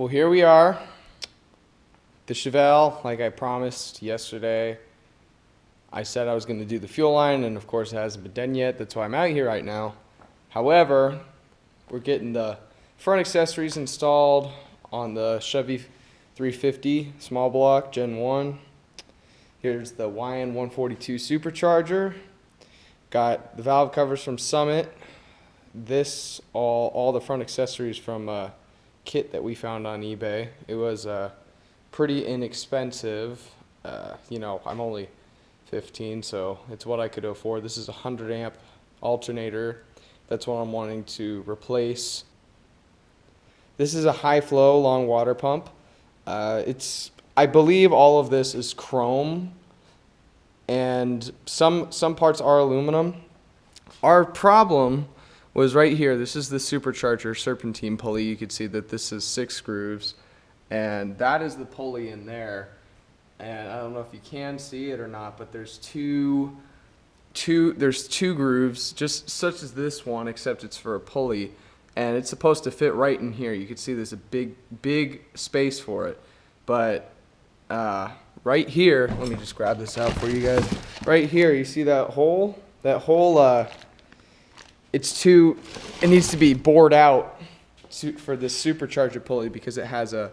Well, here we are. The Chevelle, like I promised yesterday. I said I was going to do the fuel line, and of course it hasn't been done yet. That's why I'm out here right now. However, we're getting the front accessories installed on the Chevy 350 small block Gen 1. Here's the Weiand 142 supercharger. Got the valve covers from Summit. This, all the front accessories from a kit that we found on eBay. It was pretty inexpensive. You know, I'm only 15, so it's what I could afford. This is a 100 amp alternator. That's what I'm wanting to replace. This is a high flow long water pump. I believe all of this is chrome, and some parts are aluminum. Our problem was right here. This is the supercharger serpentine pulley. You can see that this is 6 grooves, and that is the pulley in there. And I don't know if you can see it or not, but there's two grooves, just such as this one, except it's for a pulley, and it's supposed to fit right in here. You can see there's a big space for it, but right here, let me just grab this out for you guys. Right here, you see that hole? That hole, it needs to be bored out for this supercharger pulley, because it has a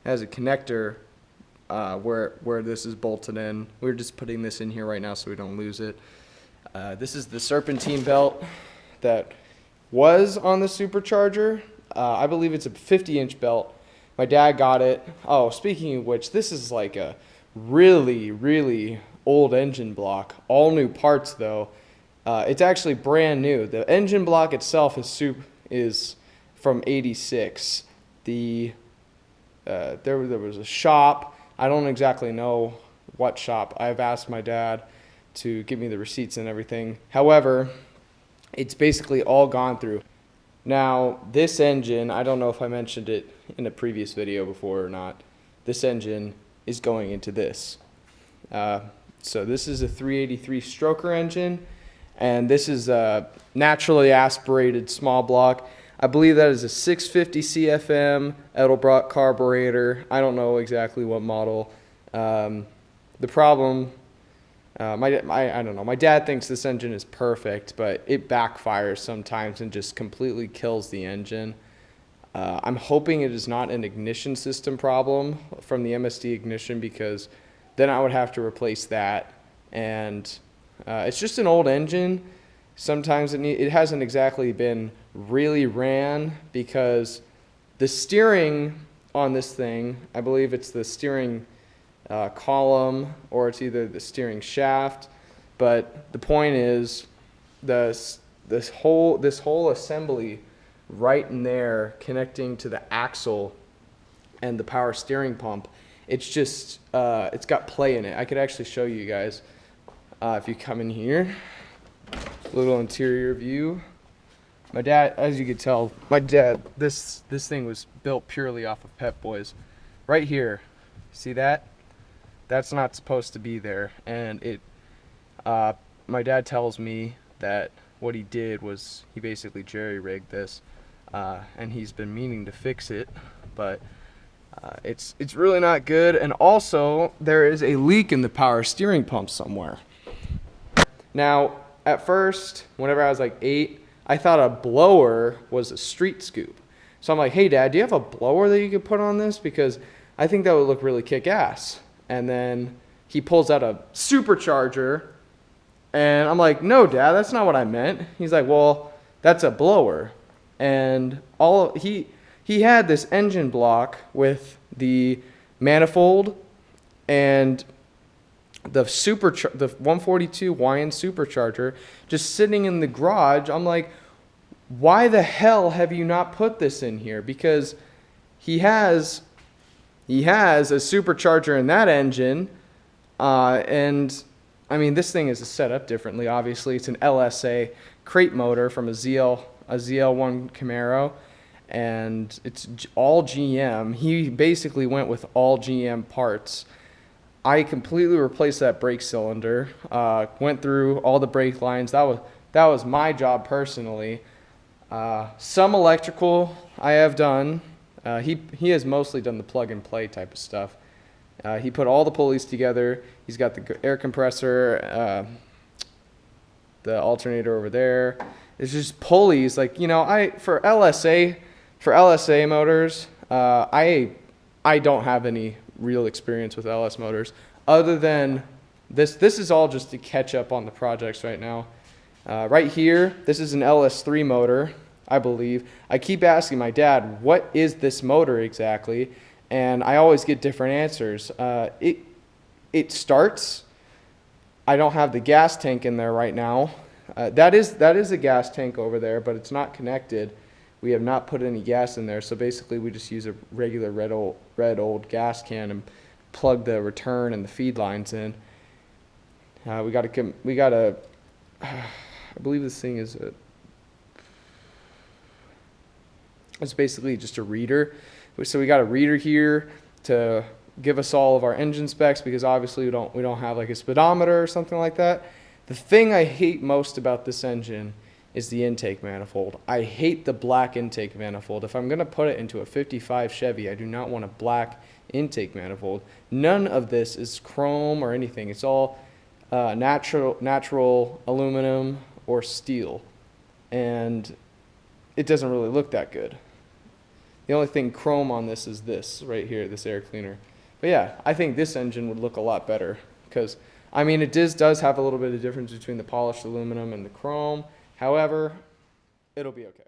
connector where this is bolted in. We're just putting this in here right now so we don't lose it. This is the serpentine belt that was on the supercharger. I believe it's a 50-inch belt. My dad got it. Oh, speaking of which, this is like a really old engine block. All new parts though. It's actually brand new. The engine block itself is from '86. There was a shop. I don't exactly know what shop. I've asked my dad to give me the receipts and everything. However, it's basically all gone through. Now, this engine, I don't know if I mentioned it in a previous video before or not. This engine is going into this. So this is a 383 stroker engine, and this is a naturally aspirated small block. I believe that is a 650 CFM Edelbrock carburetor. I don't know exactly what model. The problem, I don't know. My dad thinks this engine is perfect, but it backfires sometimes and just completely kills the engine. I'm hoping it is not an ignition system problem from the MSD ignition, because then I would have to replace that. And it's just an old engine. Sometimes it hasn't exactly been really ran, because the steering on this thing, I believe it's the steering column, or it's either the steering shaft, but the point is this whole assembly right in there connecting to the axle and the power steering pump, it's just it's got play in it. I could actually show you guys if you come in here. Little interior view. My dad, as you can tell, this thing was built purely off of Pep Boys. Right here, see that? That's not supposed to be there, and my dad tells me that what he did was he basically jerry-rigged this, and he's been meaning to fix it, but it's really not good. And also, there is a leak in the power steering pump somewhere. Now, at first, whenever I was like 8, I thought a blower was a street scoop. So I'm like, hey Dad, do you have a blower that you could put on this? Because I think that would look really kick-ass. And then he pulls out a supercharger, and I'm like, no Dad, that's not what I meant. He's like, well, that's a blower. And he had this engine block with the manifold and the 142 Weiand supercharger just sitting in the garage. I'm like, why the hell have you not put this in here? Because he has a supercharger in that engine, and I mean, this thing is set up differently. Obviously, it's an LSA crate motor from a ZL1 Camaro, and it's all GM. He basically went with all GM parts. I completely replaced that brake cylinder, went through all the brake lines. That was my job personally. Some electrical I have done. He has mostly done the plug and play type of stuff. He put all the pulleys together. He's got the air compressor, the alternator over there. It's just pulleys. Like, you know, for LSA motors, I don't have any real experience with LS motors other than this. This is all just to catch up on the projects right now. Right here, this is an LS3 motor, I believe. I keep asking my dad, what is this motor exactly? And I always get different answers. It starts. I don't have the gas tank in there right now. That is a gas tank over there, but it's not connected. We have not put any gas in there, so basically we just use a regular red old gas can and plug the return and the feed lines in. We got a I believe this thing is it's basically just a reader. So we got a reader here to give us all of our engine specs, because obviously we don't have like a speedometer or something like that. The thing I hate most about this engine is the intake manifold. I hate the black intake manifold. If I'm going to put it into a 55 Chevy, I do not want a black intake manifold. None of this is chrome or anything. It's all natural aluminum or steel, and it doesn't really look that good. The only thing chrome on this is this right here, this air cleaner. But yeah, I think this engine would look a lot better, because I mean, it does have a little bit of difference between the polished aluminum and the chrome. However, it'll be okay.